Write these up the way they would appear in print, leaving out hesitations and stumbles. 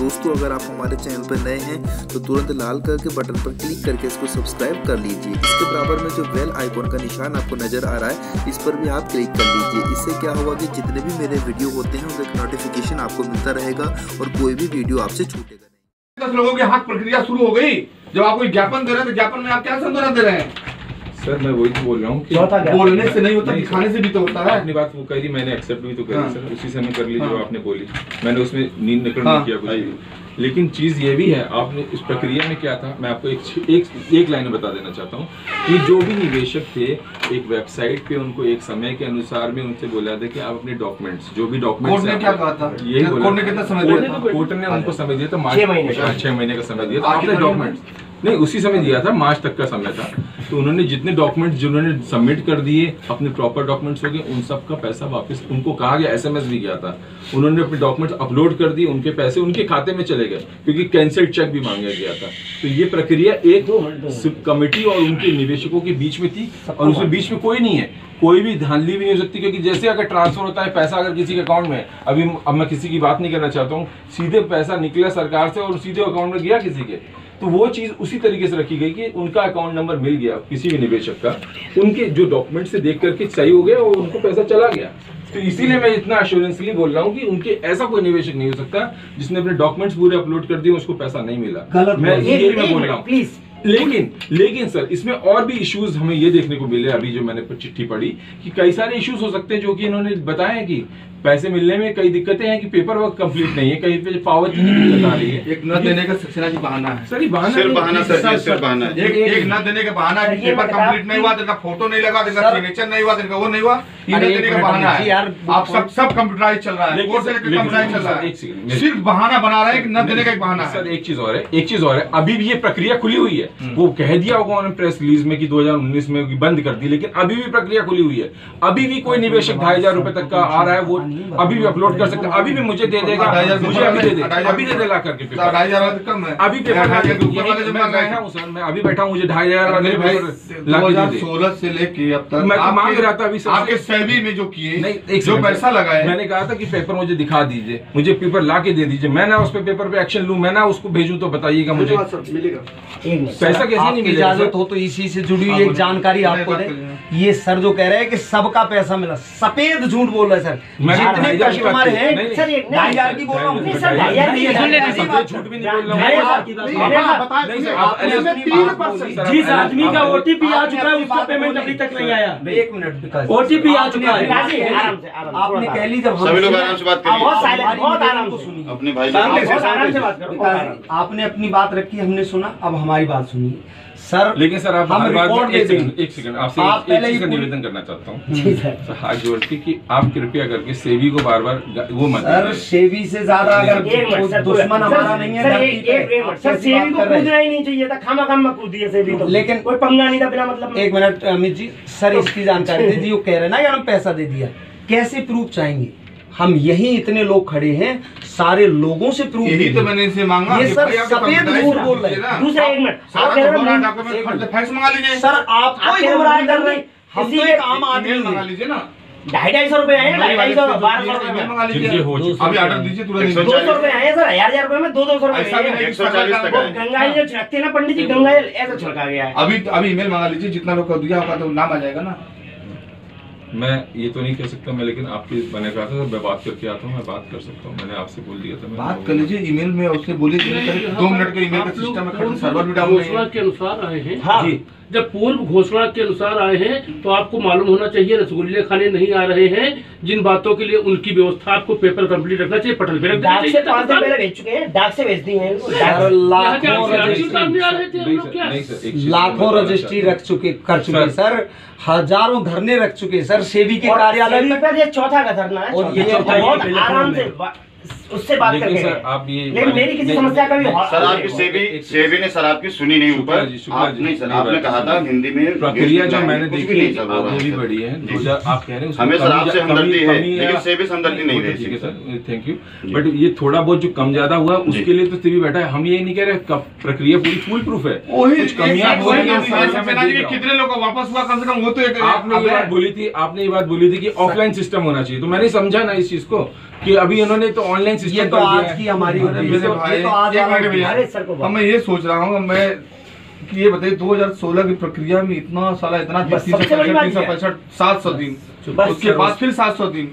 दोस्तों अगर आप हमारे चैनल पर नए हैं तो तुरंत लाल कलर के बटन पर क्लिक करके इसको सब्सक्राइब कर लीजिए। इसके बराबर में जो बेल आइकॉन का निशान आपको नजर आ रहा है इस पर भी आप क्लिक कर लीजिए। इससे क्या होगा कि जितने भी मेरे वीडियो होते हैं उनका नोटिफिकेशन आपको मिलता रहेगा और कोई भी वीडियो आपसे छूटेगा नहीं। 10 लोगों के हाथ प्रक्रिया शुरू हो गई। जब आप कोई ज्ञापन दे रहे हैं तो ज्ञापन में आप क्या संतुलन दे रहे हैं? सर मैं वही तो बोल रहा हूँ कि बोलने से नहीं होता, दिखाने से भी तो होता है। अपनी बात वो कही, मैंने एक्सेप्ट भी तो करी सर, उसी समय कर ली जो आपने बोली। मैंने उसमें नींद निकल नहीं किया कुछ भी। लेकिन चीज ये भी है, आपने इस प्रक्रिया में क्या था, मैं आपको एक लाइन में बता देना चाहता हूँ कि जो भी निवेशक थे एक वेबसाइट पे उनको एक समय के अनुसार में उनसे बोला था कि आप अपने डॉक्यूमेंट्स, जो भी डॉक्यूमेंट्स, कोर्ट ने क्या कहा था? यही बोला। कोर्ट ने कितना समय दिया था? कोर्ट ने उनको समय दिया था 6 महीने का समय दिया था। आपने डॉक्यूमेंट्स नहीं उसी समय दिया था, मार्च तक का समय था। तो उन्होंने जितने डॉक्यूमेंट्स जिन्होंने सबमिट कर दिए, अपने प्रॉपर डॉक्यूमेंट्स हो गए, उन सब का पैसा वापस उनको कहा गया, एसएमएस भी गया था। उन्होंने अपने डॉक्यूमेंट्स अपलोड कर दिए, उनके पैसे उनके खाते में चले गए क्योंकि कैंसल्ड चेक भी मांगा गया था। तो ये प्रक्रिया एक कमेटी और उनके निवेशकों के बीच में थी और उसमें बीच में कोई नहीं है, कोई भी धांधली भी नहीं हो सकती। क्योंकि जैसे अगर ट्रांसफर होता है पैसा अगर किसी के अकाउंट में, अब मैं किसी की बात नहीं करना चाहता हूँ, सीधे पैसा निकला सरकार से और सीधे अकाउंट में गया किसी के, तो वो चीज उसी तरीके से रखी गई कि उनका अकाउंट नंबर मिल गया किसी भी निवेशक का, उनके जो डॉक्यूमेंट से देख करके सही हो गया और उनको पैसा चला गया। तो इसीलिए मैं इतना एश्योरेंसली बोल रहा हूँ कि उनके ऐसा कोई निवेशक नहीं हो सकता जिसने अपने डॉक्यूमेंट्स पूरे अपलोड कर दिए उसको पैसा नहीं मिला। मैं ये बोल रहा हूँ। लेकिन सर इसमें और भी इश्यूज हमें ये देखने को मिले, अभी जो मैंने चिट्ठी पढ़ी कि कई सारे इश्यूज हो सकते हैं जो कि इन्होंने बताया कि पैसे मिलने में कई दिक्कतें हैं कि पेपर वर्क कंप्लीट नहीं है, कहीं पे पावती की दिक्कत आ रही है। एक न देने का सक्सेना जी बहाना है सर, ये बहाना सिर्फ बहाना सर, सिर्फ बहाना है। एक न देने का बहाना है, पेपर कंप्लीट नहीं हुआ, इनका फोटो नहीं लगा, इनका सिग्नेचर नहीं हुआ, इनका वो नहीं हुआ, ये न देने का बहाना है। आप सब कंप्यूटराइज चल रहा है, कोर्ट से लेकर कंप्यूटराइज चल रहा है, सिर्फ बहाना बना रहा है कि न देने का एक बहाना है। सर एक चीज और है, अभी भी ये प्रक्रिया खुली हुई है। वो कह दिया होगा उन्होंने प्रेस रिलीज में कि 2019 में बंद कर दी, लेकिन अभी भी प्रक्रिया खुली हुई है। अभी भी कोई निवेशक 2,500 रुपए तक का आ रहा है, वो अभी भी अपलोड कर सकते हैं, अभी भी मुझे दे देगा, मुझे अभी दे देगा, अभी दे देगा करके पेपर 2,500 कम है अभी पेपर मैं अभी बैठा हूँ, मुझे 2,500 2016 से लेके अब तक मैं मांग रहा था अभी आपके सेबी में जो किए नहीं, जो पैसा लगाए, मैंने कहा था कि पेपर मुझे दिखा दीजिए, मुझे पेपर ला के दे दीजिए, मैं ना उस पेपर पे एक्शन लूं, मैं ना उसको भेजूं, तो बताइएगा मुझे मिलेगा पैसा कैसे नहीं मिलेगा? इजाजत हो तो इसी से जुड़ी हुई एक जानकारी आपको दें। ये सर जो कह रहे हैं कि सबका पैसा मिला, सफेद झूठ बोल रहे हैं सर। जितने कस्टमर हैं सर, 2,500 की बोल रहा हूँ सर, 2,500 नहीं है, झूठ भी नहीं बोल रहा हूँ। जिस आदमी का ओटीपी आ चुका है उसका पेमेंट अभी तक नहीं आया। 1 मिनट, ओटीपी आ चुका है। आपने कह ली, जब सभी लोग आराम से बात करिए, बहुत आराम से सुनिए, अपने भाई बहुत आराम से बात करो। आपने अपनी बात रखी, हमने सुना, अब हमारी बात सुनिए सर। लेकिन सर आप हर बात एक सेकंड आपसे एक चीज का निवेदन करना चाहता हूँ जी सर, हाथ जोड़ के कि आप कृपया करके सेबी को बार बार वो मत सर, सेबी से ज्यादा अगर दुश्मन हमारा नहीं है सर, सेबी को कूदना ही नहीं चाहिए था, खामा कूद दिए सेबी तो, लेकिन कोई पंगा नहीं था बिना मतलब। 1 मिनट अमित जी, सर इसकी जानकारी दीजिए। वो कह रहे हैं ना कि हम पैसा दे दिया, कैसे प्रूफ चाहेंगे? हम यहीं इतने लोग खड़े हैं, सारे लोगों से प्रूफ, यही तो मैंने इनसे मांगा। ये सर सफेद झूठ बोल रहे हैं। दूसरा 1 मिनट, सारा डॉक्यूमेंट फैक्स मंगा लीजिए सर, आपको ही गुमराह कर रहे हैं, हम तो एक आम आदमी मंगा लीजिए ना। 250 रुपए आए, 250 1200 रुपए मंगा लीजिए, अभी ऑर्डर दीजिए तुरंत। 200 रुपए आए सर, 1000 रुपए में 200 रुपए। 140 तक है। गंगा जल छिड़कते हैं ना पंडित जी, गंगा जल ऐसा छिड़का गया है। अभी ईमेल मंगा लीजिए, जितना लोग कर दिया होगा तो नाम आ जाएगा ना। मैं ये तो नहीं कह सकता मैं, लेकिन आपकी मैंने कहा था मैं बात करके आता हूँ, मैं बात कर सकता हूँ, मैंने आपसे बोल दिया था। बात कर लीजिए ईमेल में, उससे बोलिए 2 मिनट के ईमेल का सिस्टम है, सर्वर भी डाउन घोषणा के अनुसार आए हैं। हाँ जी, जब पूर्व घोषणा के अनुसार आए हैं तो आपको मालूम होना चाहिए रसगुल्ले खाने नहीं आ रहे हैं। जिन बातों के लिए उनकी व्यवस्था आपको पेपर कंप्लीट रखना चाहिए, पटल पे रख देना डाक से चाहिए। 5 दिन पहले भेज चुके हैं, डाक से भेज दी है। लाखों रजिस्ट्री कर चुके सर, हजारों धरने रख चुके सर, सेबी के कार्यालय में। ये चौथा का धरना है, और ये बहुत आराम से उससे बात करके सर आप ये लेकिन मेरी किसी समस्या का भी सर, आपकी सेबी ने सर आपकी सुनी नहीं ऊपर। आपने सर आपने कहा था हिंदी में प्रक्रिया जो मैंने देखी भी बड़ी है। आप कह रहे हैं हमें सर आपसे हमदर्दी है, लेकिन सेबी से हमदर्दी नहीं है। ठीक है सर, थैंक यू। बट ये थोड़ा बहुत जो कम ज्यादा हुआ उसके लिए तो सेबी बैठा है। हम ये नहीं कह रहे प्रक्रिया पूरी फुल प्रूफ है, कुछ कमियां कितने लोग वापस हुआ कम से कम, वो तो आपने ये बात बोली थी कि ऑफलाइन सिस्टम होना चाहिए, तो मैंने समझा ना इस चीज को कि अभी इन्होंने तो ऑनलाइन ये सिस्टम तो आज की हमारी मैं ये सोच रहा हूँ मैं कि ये बताइए 2016 की प्रक्रिया में इतना साला इतना 365 700 दिन उसके बाद फिर 700 दिन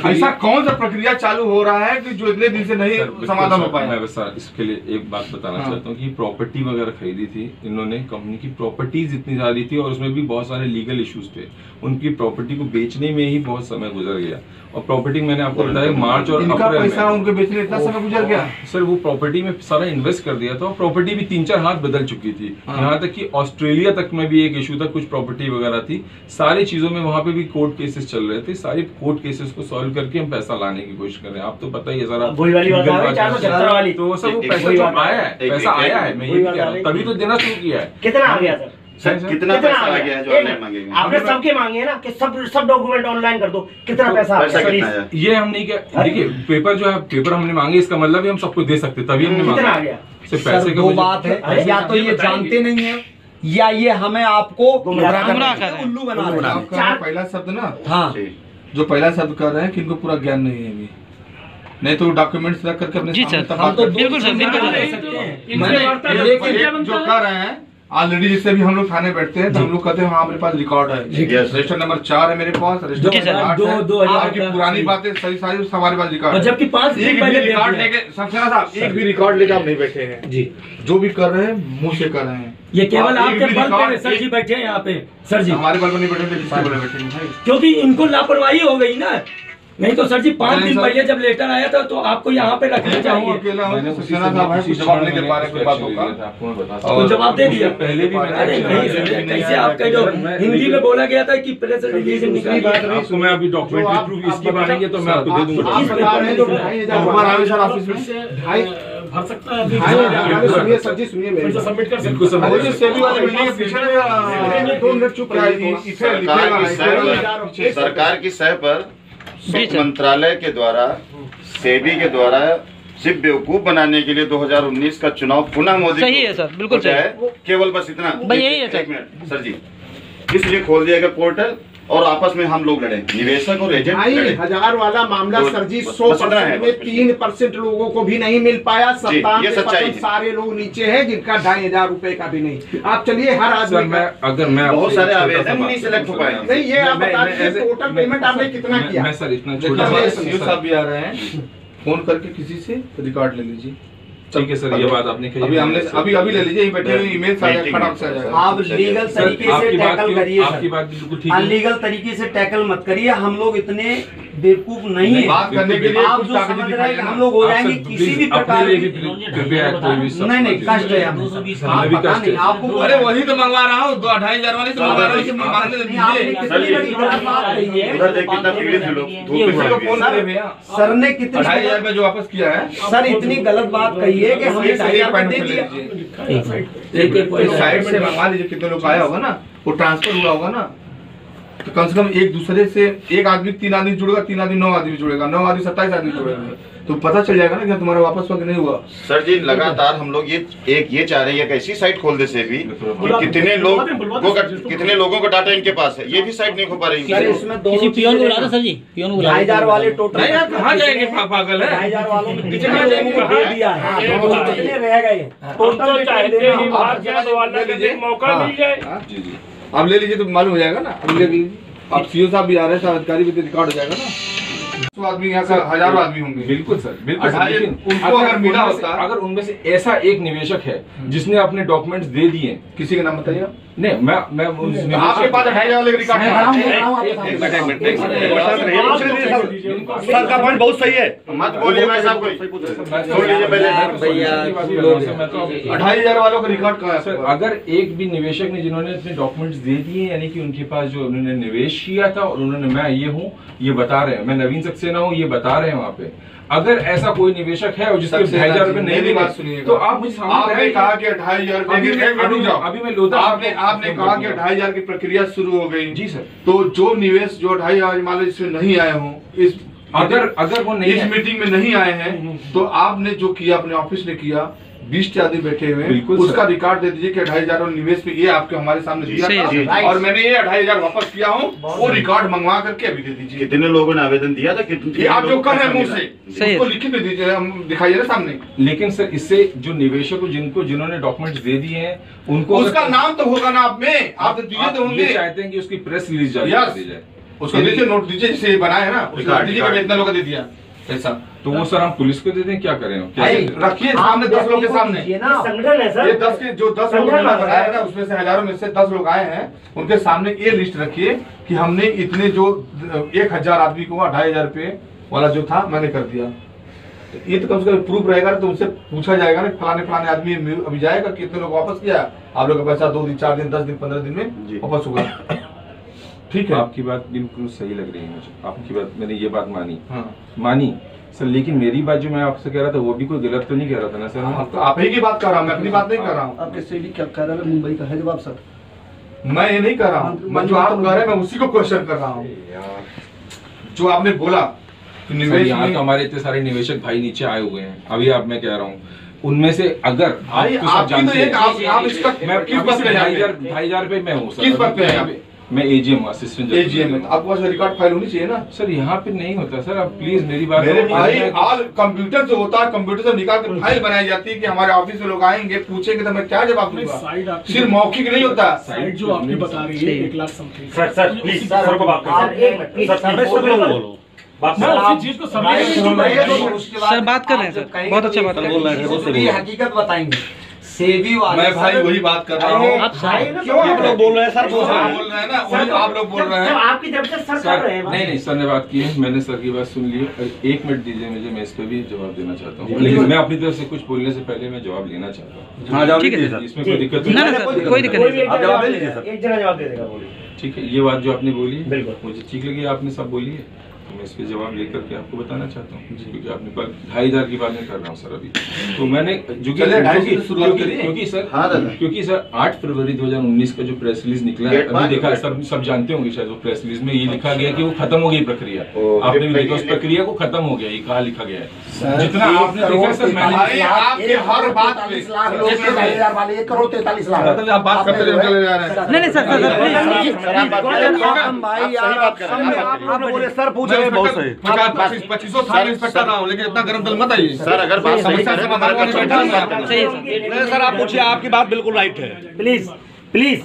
ऐसा कौन सा प्रक्रिया चालू हो रहा है कि जो इतने दिन से नहीं समाधान हो पाया? मैं बस इसके लिए एक बात बताना चाहता हूँ कि प्रॉपर्टी वगैरह खरीदी थी इन्होंने, कंपनी की प्रॉपर्टीज इतनी ज्यादा थी और उसमें भी बहुत सारे लीगल इश्यूज थे, उनकी प्रॉपर्टी को बेचने में ही बहुत समय गुजर गया। और प्रॉपर्टी मैंने आपको बताया मार्च और अप्रैल पैसा उनके बेचने इतना समय गुजर गया सर, वो प्रॉपर्टी में सारा इन्वेस्ट कर दिया था और प्रॉपर्टी भी 3-4 हाथ बदल चुकी थी। यहाँ तक कि ऑस्ट्रेलिया तक में भी एक इशू था, कुछ प्रॉपर्टी वगैरह थी, सारी चीजों में वहां पे भी कोर्ट केसेस चल रहे थे। सारे कोर्ट केसेस को सॉल्व करके हम पैसा लाने की कोशिश कर रहे हैं। आप तो पता ही है सर, तो सर वो पैसा जो आया है, पैसा आया है, मैं ये कह रहा हूँ, तभी तो देना शुरू किया है। कितना आ गया सर? कितना पैसा आ गया है जो ऑनलाइन मांगेंगे? आपने सबके मांगे हैं ना कि सब डॉक्यूमेंट ऑनलाइन कर दो, कितना पैसा आ गया? ये हम नहीं क्या, देखिए पेपर जो है, पेपर हमने मांगे, इसका मतलब हम सबको दे सकते, तभी हमने कितना आ मांगा। गया? सिर्फ पैसे दो बात है, या तो ये जानते नहीं है या ये हमें आपको गुमराह उल्लू बना रहे हैं। पहला शब्द ना, हाँ, जो पहला शब्द कर रहे हैं कि इनको पूरा ज्ञान नहीं है अभी, नहीं तो डॉक्यूमेंट्स रख करके अपने हम तो बिल्कुल सर, लेकिन जो कर रहे हैं ऑलरेडी, जिससे भी हम लोग खाने बैठते हैं तो हम लोग कहते हैं हाँ हमारे पास रिकॉर्ड है, रजिस्टर नंबर 4 है मेरे पास, रजिस्टर नंबर 8 है, आपकी पुरानी बातें सही सारी हमारे पास रिकॉर्ड है, जबकि 5 दिन पहले रिकॉर्ड लेके सक्सेना साहब एक भी रिकॉर्ड लेके आप नहीं बैठे हैं जी, जो भी कर रहे हैं मुंह से कर रहे हैं। ये केवल आपके बल पे सर जी बैठे हैं यहाँ पे, सर जी हमारे बल पर नहीं बैठे, किसके बल बैठे हैं? क्योंकि इनको लापरवाही हो गई ना, नहीं तो सर जी 5 दिन पहले जब लेटर आया था तो आपको यहाँ पे रखना चाहिए। तो जवाब दे दिया पहले भी। अरे नहीं सर, कैसे आपका जो हिंदी में बोला गया था कि प्रेस रिलीज निकालिए, आपको मैं अभी डॉक्यूमेंट्री प्रूफ इसकी मांगेंगे तो मैं आपको दे दूंगा। भर सकता है, सुनिए सर जी, सुनिए मेरी सबमिट कर बिल्कुल समझ। सरकार की सह पर मंत्रालय के द्वारा, सेबी के द्वारा सिर्फ बेवकूफ बनाने के लिए 2019 का चुनाव पुनः मोदी सही है सर, बिल्कुल सही है, केवल बस इतना यही है एक मिनट सर जी, इसलिए खोल दिया गया पोर्टल और आपस में हम लोग लड़े, निवेशक और एजेंट। 2,000 वाला मामला सर जी 100% में 3% लोगों को भी नहीं मिल पाया, 97% सारे लोग नीचे हैं जिनका 2,500 रुपए का भी नहीं। आप चलिए हर आदमी अगर मैं बहुत सारे आवेदन नहीं सिलेक्ट हो पाए, नहीं ये आप बता दीजिए टोटल पेमेंट आपने कितना किया? मैं सर इतना छोटा साहब भी आ रहे हैं, फोन करके किसी से रिकॉर्ड ले लीजिए। ठीक है सर, ये बात आपने कही, अभी हमने अभी ले लीजिए, बैठे हुए ईमेल फटाफट से आ जाएगा। आप लीगल तरीके से टैकल करिए, आपकी बात बिल्कुल ठीक है, अनलीगल तरीके से टैकल मत करिए। हम लोग इतने बेवकूफ नहीं है बात करने के लिए, आप जो समझ रहे हैं हम लोग हो जाएंगे किसी भी प्रकार की। नहीं कष्ट है आपको, अरे वही तो मंगवा रहा हूँ, 2,500 वाले तो मंगवा रहा हूँ। सर ने कितने 2,500 रुपए जो वापस किया है, सर इतनी गलत बात कही है कि हमें 2,500 दे दिया। साइड से मंगवा लीजिए, कितने लोग आया होगा ना, वो ट्रांसफर हुआ होगा ना, तो कम से कम एक दूसरे से एक आदमी 3 आदमी जुड़ेगा, 3 आदमी 9 आदमी जुड़ेगा, 9 आदमी 27 आदमी जुड़ेगा, तो पता चल जाएगा ना कि तुम्हारा वापस हुआ कि नहीं हुआ। सर जी लगातार हम लोग ये चाह रहे हैं, एक ऐसी साइट खोल दे सेबी कि कितने लोगों का डाटा इनके पास है, ये भी साइट नहीं खो पा रही। इसमें किसी पियोन को बुला दो सर जी, पियोन को बुला दो। 2,500 वाले टोटल कहाँ जाएंगे पागल है, 2,500 वालों में कितना दे दिया है, कितने रह गए टोटल? मौका मिल जाए आप ले लीजिए तो मालूम हो जाएगा ना। अब ले लीजिए, आप सीओ साहब भी आ रहे हैं, अधिकारी भी रिकॉर्ड हो जाएगा ना। 100 आदमी यहाँ का 1,000 आदमी होंगे। बिल्कुल सर, बिल्कुल। उनको अगर मिला होता, अगर उनमें से ऐसा एक निवेशक है जिसने अपने डॉक्यूमेंट्स दे दिए, किसी का नाम बताइए। नहीं मैं आपके पास 2,500 वाले रिकॉर्ड सर का पॉइंट बहुत सही है, मत बोलिए भाई साहब, कोई छोड़ लीजिए पहले भैया। 2,500 वालों का रिकॉर्ड कहाँ है सर? अगर एक भी निवेशक ने जिन्होंने अपने डॉक्यूमेंट्स दे दिए, यानी कि उनके पास जो उन्होंने निवेश किया था और उन्होंने मैं ये हूँ ये बता रहे हैं, मैं नवीन सक्सेना हूँ ये बता रहे हैं वहाँ पे, अगर ऐसा कोई निवेशक है और जिसके 2,500 रुपए नहीं मिले, तो आप मुझे आपने कहा कि 2,500 अभी मैं लोधा, आपने कहा कि 2,500 की प्रक्रिया शुरू हो गई। जी सर। तो जो निवेश जो 2,500 मान लो इसमें नहीं आए हों, अगर वो नहीं इस मीटिंग में नहीं आए हैं, तो आपने जो किया अपने ऑफिस ने किया, 20 आदमी बैठे हुए हैं, बिल्कुल उसका रिकॉर्ड दे दीजिए कि 2,500 निवेश पे ये आपके हमारे सामने दिया था और मैंने ये 2,500 वापस किया हूँ, वो रिकॉर्ड मंगवा करके अभी दे दीजिए। कितने लोगों ने आवेदन दिया था? कितने आप जो कर रहे हैं मुंह से उसको लिखित में दीजिए, हम दिखाइए ना सामने। लेकिन सर इससे जो निवेशक को जिन्होंने डॉक्यूमेंट्स दे दिए हैं उनको उसका नाम तो होगा ना आप में, आप दिए तो होंगे। चाहते हैं कि उसकी प्रेस रिलीज जारी कर दी जाए, उसको दीजिए, नोट दीजिए जिसे बनाए है ना, दीजिए कि इतना लोग दे दिया ऐसा। तो वो सर हम पुलिस को दे दें, क्या करें? रखिए सामने 10 लोग के सामने, संगठन है सर, ये 10 के जो 10 लोग बनाया है ना, उसमें से हजारों में से 10 लोग आए हैं, उनके सामने ये लिस्ट रखिए कि हमने इतने जो 1,000 आदमी को 2,500 रुपये वाला जो था मैंने कर दिया। ये तो कम से कम प्रूफ रहेगा, तो उनसे पूछा जाएगा ना फलाने आदमी अभी जाएगा कितने लोग वापस किया, आप लोग का पैसा 2 दिन 4 दिन 10 दिन 15 दिन में वापस होगा। ठीक है, आपकी बात बिल्कुल सही लग रही है मुझे, आपकी बात मैंने ये बात मानी सर, लेकिन मेरी बात जो मैं आपसे कह रहा था वो भी कोई गलत तो नहीं कह रहा था ना सर? तो आप ही की बात कर रहा हूँ, मैं अपनी बात नहीं कर रहा हूँ। आपके सीडी क्या कह रहा है? मुंबई का है जवाब सर, मैं ये नहीं कर रहा हूँ, मैं जो आप कह रहे हैं मैं उसी को क्वेश्चन कर रहा हूँ। जो आपने बोला निवेश, यहाँ तो हमारे इतने सारे निवेशक भाई नीचे आए हुए हैं, अभी आप मैं कह रहा हूँ उनमें से अगर आप जानते हैं 2,500 रुपए मैं हूँ किस बात पे? मैं एजीएम असिस्टेंट एजीएम में आपके पास रिकॉर्ड फाइल होनी चाहिए ना सर? यहाँ पे नहीं होता सर, आप प्लीज मेरी बात। मेरे भाई आज कंप्यूटर से होता है, कंप्यूटर से निकाल के फाइल बनाई जाती है कि हमारे ऑफिस में लोग आएंगे पूछेंगे तो मैं क्या जवाब दूंगा? सिर्फ मौखिक नहीं होता। साइड जो आपकी बता रही है 1 lakh something. Sir please sir को बात सर बात कर रहे हैं सर, बहुत अच्छा बात कर रहे हैं, हकीकत बताएंगे। सेबी वाले मैं भाई वही बात कर रहा हूँ, क्यों आप लोग बोल रहे हैं सर? बोल रहे हैं ना, वही आप लोग बोल रहे हैं। आपकी तरफ से सर कर रहे हैं। नहीं सर ने बात की है, मैंने सर की बात सुन ली है। 1 मिनट दीजिए मुझे, मैं इस पे भी जवाब देना चाहता हूँ, लेकिन मैं अपनी तरफ से कुछ बोलने से पहले मैं जवाब लेना चाहता हूँ। ठीक है सर, इसमें कोई दिक्कत ना सर, कोई दिक्कत नहीं, एक जना जवाब दे देगा, बोलिए। ठीक है, ये बात जो आपने बोली बिल्कुल मुझे ठीक लगी, आपने सब बोली है, तो मैं इस पे जवाब लेकर के आपको बताना चाहता हूँ, क्योंकि आपने 2,500 की बात नहीं कर रहा हूँ सर अभी। तो मैंने क्योंकि सर 8 फरवरी 2019 का जो प्रेस रिलीज निकला है, अभी देखा सब जानते होंगे शायद, वो प्रेस रिलीज में ये लिखा गया कि वो खत्म हो गई प्रक्रिया। आपने भी देखा उस प्रक्रिया को खत्म हो गया, ये कहा लिखा गया है। जितना आपने देखा सर, मैंने आपके हर बात पे 1 करोड़ 43 लाख आप बात करते चले जा रहे हैं। नहीं सर पूछ रहे बहुत सही। 2500 साल इंस्पेक्टर रहा हूँ, लेकिन इतना गरम दल मत आइए सर। अगर बात सही सर, आप पूछिए, आपकी बात बिल्कुल राइट है। Please please.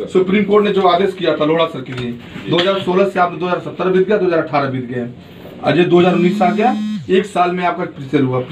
सुप्रीम कोर्ट ने जो आदेश किया था लोढ़ा सर के लिए 2016 से आप 2017 बीत गया, 2018 बीत गया, अजय 2019 आ गया, 1 साल में आपका पिछड़ हुआ।